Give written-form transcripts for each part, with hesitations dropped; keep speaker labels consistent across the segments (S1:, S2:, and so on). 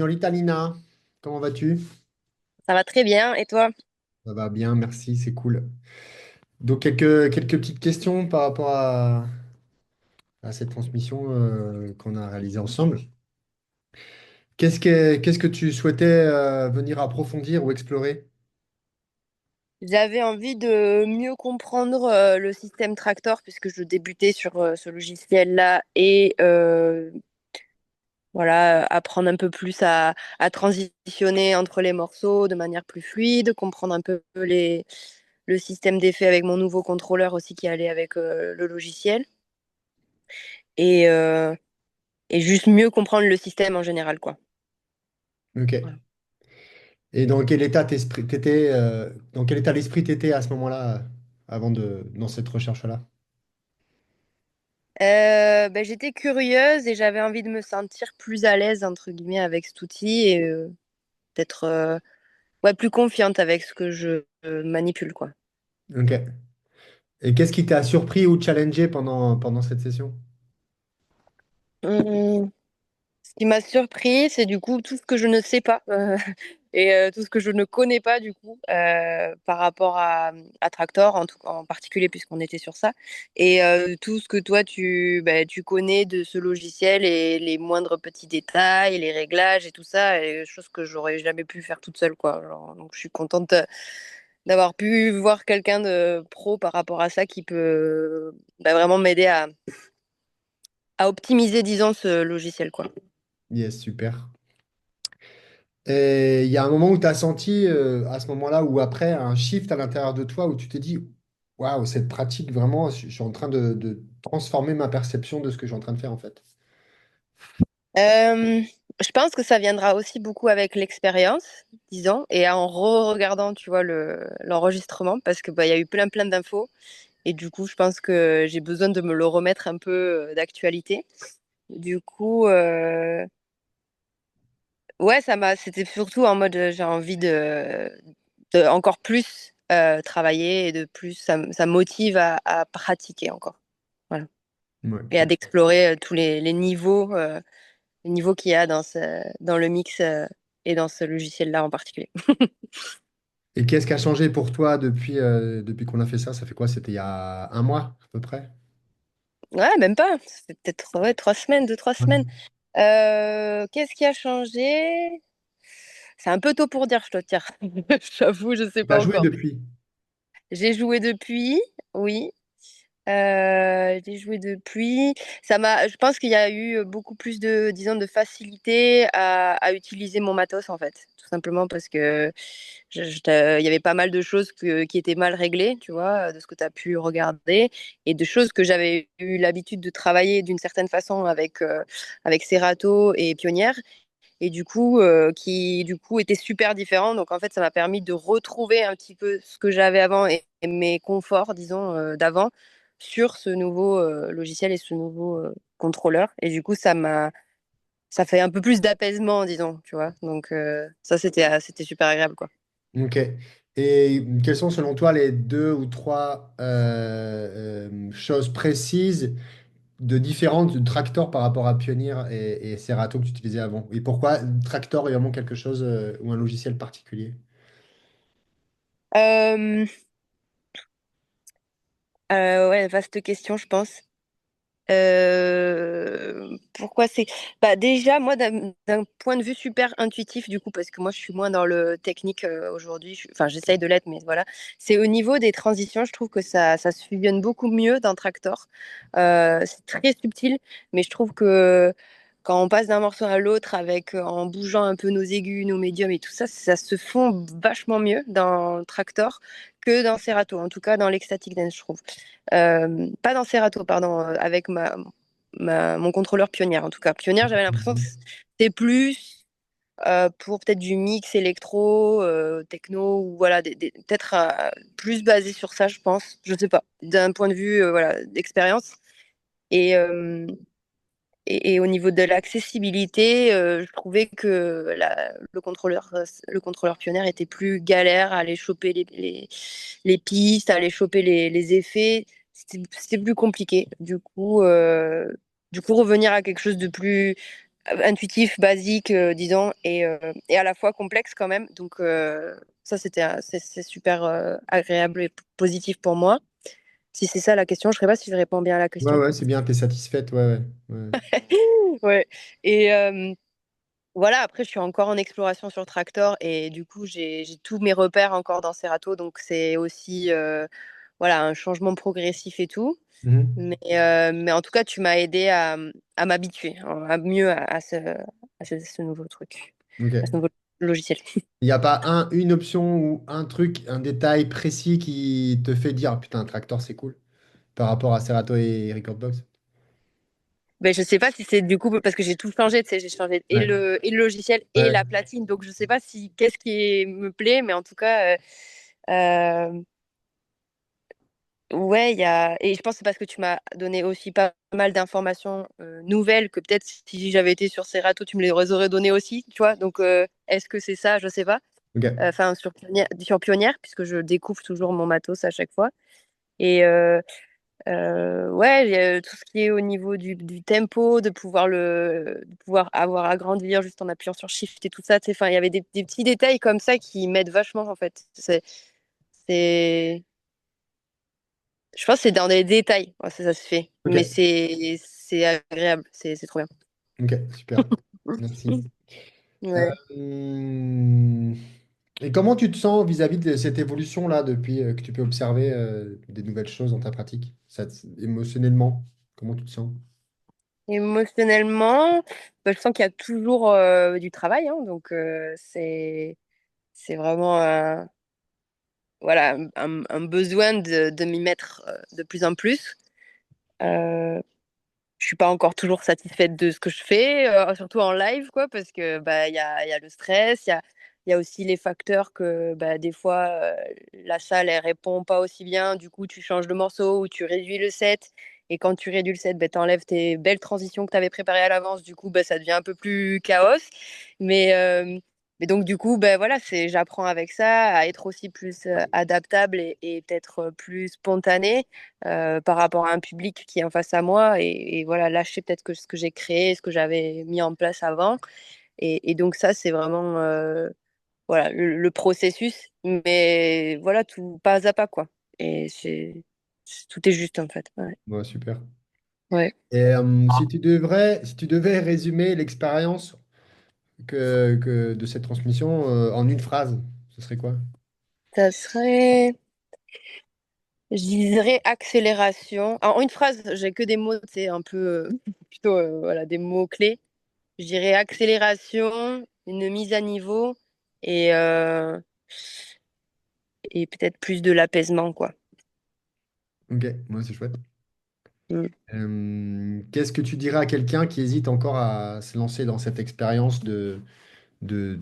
S1: signorita Nina. Comment vas-tu?
S2: Ça va très bien. Et toi?
S1: Ça va bien, merci, c'est cool. Donc, quelques petites questions par rapport à cette transmission qu'on a réalisée ensemble. Qu'est-ce que tu souhaitais venir approfondir ou explorer?
S2: J'avais envie de mieux comprendre le système Tractor puisque je débutais sur ce logiciel-là et voilà, apprendre un peu plus à transitionner entre les morceaux de manière plus fluide, comprendre un peu le système d'effet avec mon nouveau contrôleur aussi qui allait avec le logiciel et, euh, et juste mieux comprendre le système en général, quoi.
S1: Ok.
S2: Voilà.
S1: Et dans quel état d'esprit t'étais à ce moment-là, dans cette recherche-là?
S2: Ben, j'étais curieuse et j'avais envie de me sentir plus à l'aise entre guillemets avec cet outil et d'être ouais, plus confiante avec ce que je manipule, quoi.
S1: Ok. Et qu'est-ce qui t'a surpris ou challengé pendant cette session?
S2: Hum, Ce qui m'a surpris, c'est du coup tout ce que je ne sais pas et tout ce que je ne connais pas du coup par rapport à Tractor en particulier puisqu'on était sur ça et tout ce que toi tu connais de ce logiciel et les moindres petits détails, les réglages et tout ça, et choses que j'aurais jamais pu faire toute seule, quoi. Donc je suis contente d'avoir pu voir quelqu'un de pro par rapport à ça qui peut vraiment m'aider à optimiser, disons, ce logiciel, quoi.
S1: Yes, super. Et il y a un moment où tu as senti, à ce moment-là ou après, un shift à l'intérieur de toi où tu t'es dit, waouh, cette pratique, vraiment, je suis en train de transformer ma perception de ce que je suis en train de faire en fait.
S2: Euh, je pense que ça viendra aussi beaucoup avec l'expérience, disons, et en re-regardant, tu vois, l'enregistrement, parce que bah, il y a eu plein d'infos, et du coup, je pense que j'ai besoin de me le remettre un peu d'actualité. Du coup, ouais, c'était surtout en mode, j'ai envie de encore plus travailler et de plus, ça me motive à pratiquer encore. Voilà.
S1: Ouais,
S2: Et à d'explorer tous les niveaux qu'il y a dans le mix et dans ce logiciel-là en particulier.
S1: et qu'est-ce qui a changé pour toi depuis qu'on a fait ça? Ça fait quoi? C'était il y a un mois à peu près?
S2: Ouais, même pas. Ça fait peut-être ouais, 3 semaines, 2, 3 semaines.
S1: Ouais.
S2: Qu'est-ce qui a changé? C'est un peu tôt pour dire, je dois te dire. J'avoue, je sais
S1: Tu as
S2: pas
S1: joué
S2: encore.
S1: depuis.
S2: J'ai joué depuis, oui. J'ai joué depuis. Je pense qu'il y a eu beaucoup plus disons, de facilité à utiliser mon matos en fait, tout simplement parce que il y avait pas mal de choses qui étaient mal réglées, tu vois, de ce que tu as pu regarder et de choses que j'avais eu l'habitude de travailler d'une certaine façon avec Serato et Pionnière et qui du coup étaient super différents. Donc en fait, ça m'a permis de retrouver un petit peu ce que j'avais avant et mes conforts, disons, d'avant sur ce nouveau logiciel et ce nouveau contrôleur. Et du coup, ça fait un peu plus d'apaisement, disons, tu vois. Donc ça, c'était super agréable, quoi.
S1: Ok. Et quelles sont selon toi les deux ou trois choses précises de différentes de Tractor par rapport à Pioneer et Serato que tu utilisais avant? Et pourquoi Tractor est vraiment quelque chose ou un logiciel particulier?
S2: Euh, ouais, vaste question, je pense. Pourquoi c'est... Bah déjà, moi, d'un point de vue super intuitif, du coup, parce que moi, je suis moins dans le technique aujourd'hui, enfin, j'essaye de l'être, mais voilà, c'est au niveau des transitions, je trouve que ça se fusionne beaucoup mieux d'un Tractor. C'est très subtil, mais je trouve que quand on passe d'un morceau à l'autre en bougeant un peu nos aigus, nos médiums et tout ça, ça se fond vachement mieux dans Tractor que dans Serato, en tout cas dans l'Ecstatic Dance, je trouve. Pas dans Serato, pardon, avec mon contrôleur Pionnière. En tout cas, Pionnière, j'avais l'impression que c'était plus pour peut-être du mix électro, techno, ou voilà, peut-être plus basé sur ça, je pense. Je sais pas, d'un point de vue voilà, d'expérience. Et, euh, et au niveau de l'accessibilité, je trouvais que le contrôleur Pionnière était plus galère à aller choper les pistes, à aller choper les effets. C'était plus compliqué. Du coup, revenir à quelque chose de plus intuitif, basique, disons, et à la fois complexe quand même. Donc ça, c'est super agréable et positif pour moi. Si c'est ça la question, je ne sais pas si je réponds bien à la
S1: Ouais,
S2: question.
S1: ouais, c'est bien, t'es satisfaite, ouais, ouais. Ouais.
S2: Ouais. Et voilà, après, je suis encore en exploration sur Tractor et du coup, j'ai tous mes repères encore dans Serato. Donc c'est aussi voilà, un changement progressif et tout.
S1: Mhm.
S2: Mais en tout cas, tu m'as aidé à m'habituer à mieux à ce nouveau truc, à ce
S1: Ok.
S2: nouveau logiciel.
S1: Il n'y a pas une option ou un truc, un détail précis qui te fait dire, putain, un tracteur, c'est cool, par rapport à Serato et Recordbox?
S2: Mais je sais pas si c'est du coup parce que j'ai tout changé, tu sais, j'ai changé
S1: Ouais.
S2: et le logiciel et
S1: Ouais.
S2: la platine. Donc je sais pas si qu'est-ce qui me plaît, mais en tout cas, ouais, il y a et je pense que c'est parce que tu m'as donné aussi pas mal d'informations nouvelles que peut-être si j'avais été sur Serato, tu me les aurais données aussi, tu vois. Donc est-ce que c'est ça? Je sais pas.
S1: Ok.
S2: Enfin sur Pionnière, puisque je découvre toujours mon matos à chaque fois. Et ouais, il y a tout ce qui est au niveau du tempo, de pouvoir avoir agrandir juste en appuyant sur Shift et tout ça. Tu sais, enfin, il y avait des petits détails comme ça qui m'aident vachement en fait. C'est, je pense que c'est dans des détails, ouais, ça se fait, mais
S1: Ok.
S2: c'est agréable, c'est trop bien.
S1: Ok, super. Merci.
S2: Ouais.
S1: Hum, Et comment tu te sens vis-à-vis de cette évolution-là depuis que tu peux observer des nouvelles choses dans ta pratique? Émotionnellement, comment tu te sens?
S2: Émotionnellement, bah, je sens qu'il y a toujours du travail, hein, donc c'est vraiment voilà, un besoin de m'y mettre de plus en plus. Euh, je suis pas encore toujours satisfaite de ce que je fais, surtout en live, quoi, parce que bah il y a le stress, il y a aussi les facteurs que bah, des fois la salle elle répond pas aussi bien, du coup tu changes de morceau ou tu réduis le set. Et quand tu réduis le set, bah, tu enlèves tes belles transitions que tu avais préparées à l'avance. Du coup, bah, ça devient un peu plus chaos. Mais, euh, mais donc, du coup, ben voilà, j'apprends avec ça à être aussi plus adaptable et peut-être plus spontané par rapport à un public qui est en face à moi et voilà, lâcher peut-être que ce que j'ai créé, ce que j'avais mis en place avant. Et donc, ça, c'est vraiment voilà, le processus, mais voilà, tout pas à pas, quoi. Et tout est juste, en fait. Ouais.
S1: Ouais, super.
S2: Ouais.
S1: Et si tu devais résumer l'expérience de cette transmission en une phrase, ce serait quoi?
S2: Ça serait. Je dirais accélération. En une phrase, j'ai que des mots, c'est un peu plutôt voilà, des mots clés. Je dirais accélération, une mise à niveau et, euh, et peut-être plus de l'apaisement, quoi.
S1: Ok, moi c'est chouette.
S2: Mm.
S1: Qu'est-ce que tu dirais à quelqu'un qui hésite encore à se lancer dans cette expérience de, de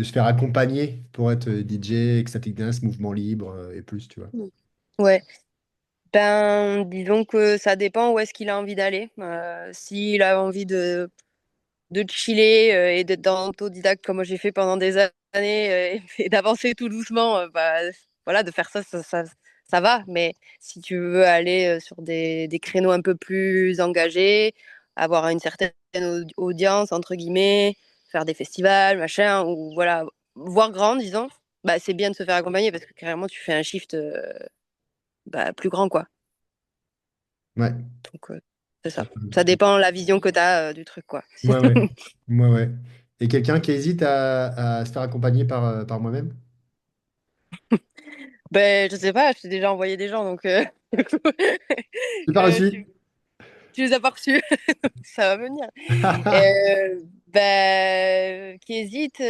S1: se faire accompagner pour être DJ, ecstatic dance, mouvement libre et plus, tu vois?
S2: Ouais. Ben, disons que ça dépend où est-ce qu'il a envie d'aller. S'il a envie de chiller et d'être dans l'autodidacte comme moi j'ai fait pendant des années et d'avancer tout doucement, bah, voilà, de faire ça, ça va. Mais si tu veux aller sur des créneaux un peu plus engagés, avoir une certaine audience, entre guillemets, faire des festivals, machin, ou voilà, voir grand, disons, bah, c'est bien de se faire accompagner parce que carrément tu fais un shift bah, plus grand, quoi.
S1: Ouais,
S2: Donc, c'est
S1: ça
S2: ça.
S1: fait un
S2: Ça
S1: petit-
S2: dépend la vision que tu as du truc, quoi.
S1: Ouais, ouais. Ouais, ouais. Et quelqu'un qui hésite à se faire accompagner par moi-même?
S2: Ben, je sais pas, je t'ai déjà envoyé des gens, donc
S1: J'ai pas reçu.
S2: tu, tu les as pas reçus. Ça va venir. Ben, qui hésite,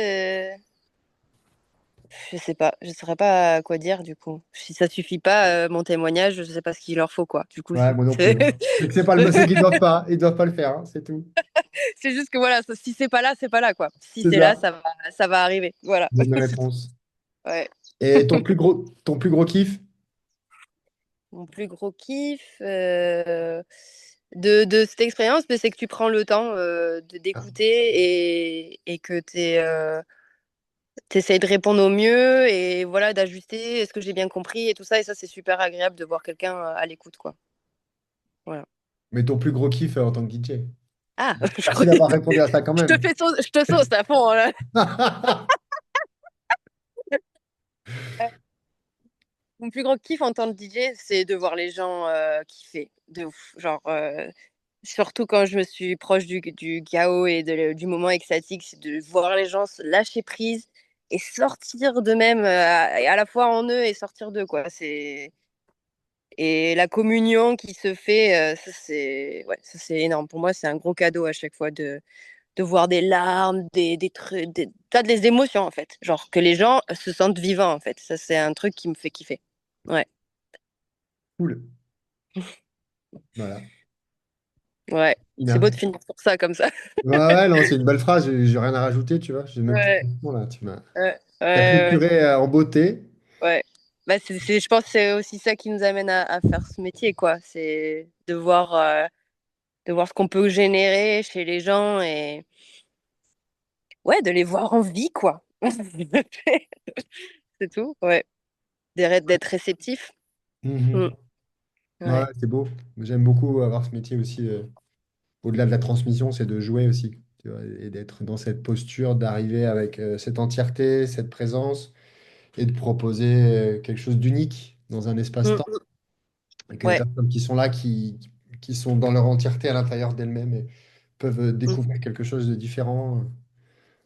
S2: je sais pas, je saurais pas quoi dire du coup. Si ça suffit pas, mon témoignage, je sais pas ce qu'il leur faut quoi. Du coup,
S1: Ouais, moi non plus,
S2: c'est
S1: hein. C'est que c'est pas c'est qu'ils doivent pas. Ils doivent pas le faire, hein, c'est tout.
S2: c'est juste que voilà, si c'est pas là, c'est pas là quoi. Si
S1: C'est
S2: c'est là,
S1: ça.
S2: ça va arriver. Voilà.
S1: Bonne
S2: C'est tout.
S1: réponse.
S2: Ouais.
S1: Et ton plus gros kiff?
S2: Mon plus gros kiff de cette expérience, ben, c'est que tu prends le temps
S1: Ah,
S2: d'écouter et que tu essayes de répondre au mieux et voilà, d'ajuster, est-ce que j'ai bien compris et tout ça. Et ça, c'est super agréable de voir quelqu'un à l'écoute, quoi. Voilà.
S1: mais ton plus gros kiff en tant que DJ?
S2: Ah, je
S1: Merci
S2: croyais.
S1: d'avoir répondu à ça quand même.
S2: Je te sauce à fond, là. Mon plus grand kiff en tant que DJ, c'est de voir les gens kiffer. De ouf. Genre, surtout quand je me suis proche du chaos et du moment extatique, c'est de voir les gens se lâcher prise et sortir d'eux-mêmes, et à la fois en eux et sortir d'eux, quoi. Et la communion qui se fait, ça, c'est énorme. Pour moi, c'est un gros cadeau à chaque fois de voir des larmes, des trucs, des émotions, en fait. Genre que les gens se sentent vivants, en fait. Ça, c'est un truc qui me fait kiffer. Ouais.
S1: Cool. Voilà.
S2: Ouais, c'est beau de
S1: Bien.
S2: finir sur ça comme ça.
S1: Ouais, ouais, non, c'est une belle phrase. J'ai rien à rajouter, tu vois. J'ai même plus de
S2: Ouais,
S1: questions là. T'as
S2: ouais.
S1: clôturé en beauté.
S2: Ouais. Bah, je pense que c'est aussi ça qui nous amène à faire ce métier, quoi. C'est de voir ce qu'on peut générer chez les gens et ouais, de les voir en vie, quoi. C'est tout, ouais. D'être réceptif. Mm.
S1: Mhm. Ouais,
S2: Ouais.
S1: c'est beau. J'aime beaucoup avoir ce métier aussi. Au-delà de la transmission, c'est de jouer aussi, tu vois, et d'être dans cette posture, d'arriver avec cette entièreté, cette présence, et de proposer quelque chose d'unique dans un
S2: Mm,
S1: espace-temps,
S2: mm.
S1: et que les
S2: Ouais,
S1: personnes qui sont là, qui sont dans leur entièreté à l'intérieur d'elles-mêmes, et peuvent
S2: mm.
S1: découvrir quelque chose de différent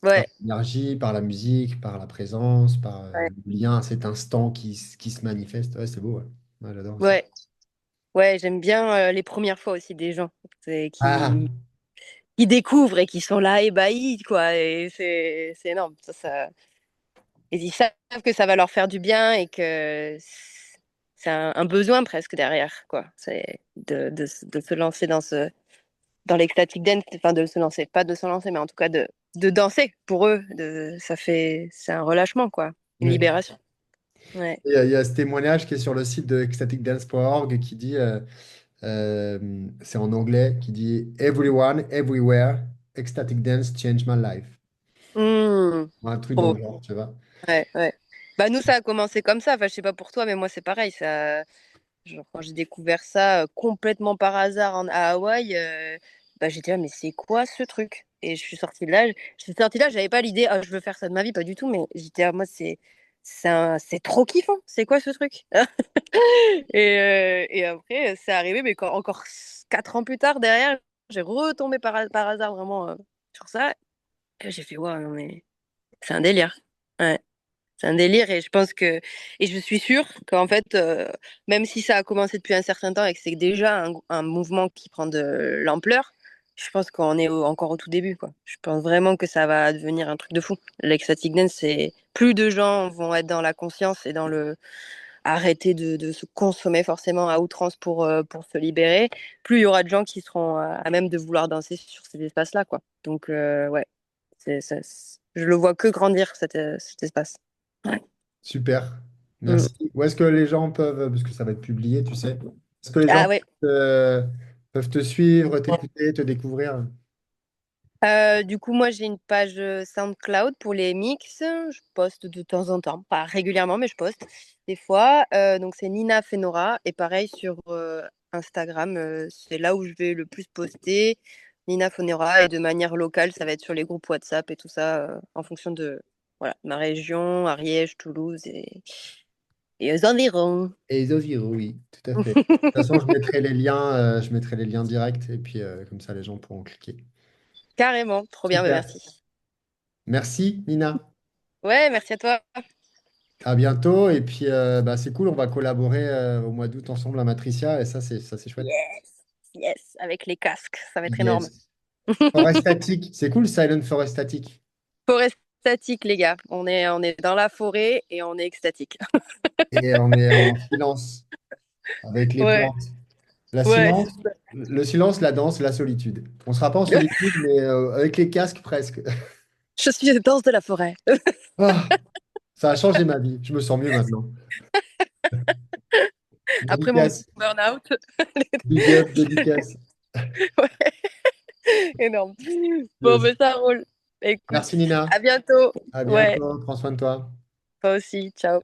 S1: par
S2: Ouais,
S1: l'énergie, par la musique, par la présence, par
S2: ouais,
S1: le lien à cet instant qui se manifeste. Ouais, c'est beau, ouais. Ouais, j'adore aussi.
S2: ouais. Ouais, j'aime bien les premières fois aussi des gens
S1: Ah,
S2: qui découvrent et qui sont là ébahis, quoi. Et c'est énorme. Et ils savent que ça va leur faire du bien et que c'est un besoin presque derrière, quoi. C'est de se lancer dans l'ecstatic dance, enfin de se lancer, pas de se lancer, mais en tout cas de danser pour eux. C'est un relâchement, quoi. Une
S1: ouais.
S2: libération. Ouais.
S1: Il y a ce témoignage qui est sur le site de ecstaticdance.org qui dit, c'est en anglais, qui dit Everyone, everywhere, ecstatic dance changed my life.
S2: Mmh.
S1: Un truc dans
S2: Trop.
S1: le genre, tu vois.
S2: Ouais, ouais. Bah nous, ça a commencé comme ça. Enfin, je sais pas pour toi, mais moi, c'est pareil. Genre, quand j'ai découvert ça complètement par hasard à Hawaï, bah, j'étais là, mais c'est quoi ce truc? Et je suis sortie là, j'avais pas l'idée, ah, je veux faire ça de ma vie, pas du tout, mais j'étais là, moi, c'est trop kiffant, c'est quoi ce truc? Et après, c'est arrivé, mais encore 4 ans plus tard, derrière, j'ai retombé par hasard vraiment sur ça. Et j'ai fait, waouh, non, mais c'est un délire. Ouais. C'est un délire et et je suis sûre qu'en fait, même si ça a commencé depuis un certain temps et que c'est déjà un mouvement qui prend de l'ampleur, je pense qu'on est encore au tout début, quoi. Je pense vraiment que ça va devenir un truc de fou. L'ecstatic dance, c'est plus de gens vont être dans la conscience et dans le arrêter de se consommer forcément à outrance pour se libérer, plus il y aura de gens qui seront à même de vouloir danser sur ces espaces-là, quoi. Donc, ouais, je le vois que grandir, cet espace. Ouais.
S1: Super.
S2: Mm.
S1: Merci. Où est-ce que les gens peuvent, parce que ça va être publié, tu sais, est-ce que les gens
S2: Ah ouais.
S1: peuvent te suivre, t'écouter, te découvrir?
S2: Du coup, moi, j'ai une page SoundCloud pour les mix. Je poste de temps en temps, pas régulièrement, mais je poste des fois. Donc, c'est Nina Fenora. Et pareil sur Instagram, c'est là où je vais le plus poster. Nina Fenora. Et de manière locale, ça va être sur les groupes WhatsApp et tout ça, en fonction de voilà, ma région, Ariège, Toulouse et aux environs.
S1: Et Zoviro, oui, tout à fait. De toute façon, je mettrai les liens directs et puis comme ça, les gens pourront cliquer.
S2: Carrément. Trop bien, bah,
S1: Super.
S2: merci.
S1: Merci, Nina.
S2: Ouais, merci à toi.
S1: À bientôt. Et puis, bah, c'est cool, on va collaborer au mois d'août ensemble à Matricia et ça, c'est chouette.
S2: Yes, yes, avec les casques, ça va être énorme.
S1: Yes. Forest statique, c'est cool, Silent Forest statique.
S2: Forêt statique, les gars. On est dans la forêt et on est extatique.
S1: Et on est en silence avec les
S2: Ouais,
S1: plantes. La
S2: ouais,
S1: silence, le silence, la danse, la solitude. On sera pas en solitude, mais avec les casques presque.
S2: je suis la danse de la forêt.
S1: Ah, ça a changé ma vie. Je me sens mieux maintenant.
S2: Après mon petit
S1: Dédicace,
S2: burn-out.
S1: big up, dédicace.
S2: Ouais, énorme. Bon,
S1: Yes.
S2: ben ça roule. Écoute,
S1: Merci Nina.
S2: à bientôt.
S1: À
S2: Ouais,
S1: bientôt. Prends soin de toi.
S2: toi aussi. Ciao.